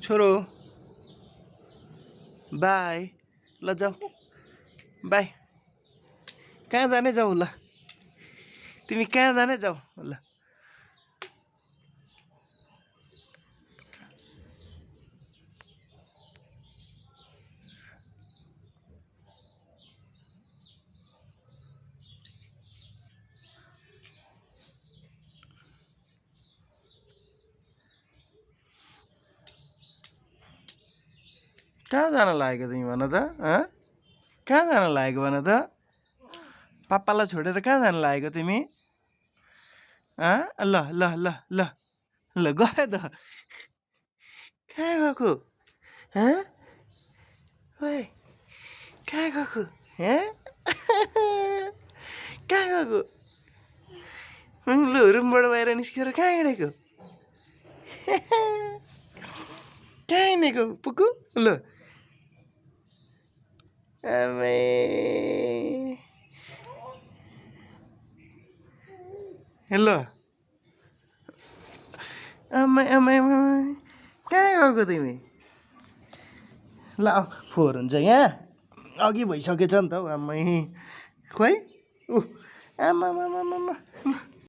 छोरो बाई ल जाऊ बाई कहाँ जाने जाऊ ल तिमी कहाँ जाने जाऊ ल कहाँ जान लागेको तिमी भन त कहाँ जान लागेको भन त पापालाई छोडेर कहाँ जान लागेको तिमी ल ल ल ल ल गयो त कहाँ गएको ओए कहाँ गएको कहाँ गएको लु रुमबाट बाहिर निस्केर कहाँ हिँडेको कहाँ हिँडेको पुक्कु ल आमे ल आमा आमा कहाँ गएको तिमी ल फोहोर हुन्छ यहाँ अघि भइसकेछ नि त हौ आमै खोइ आमा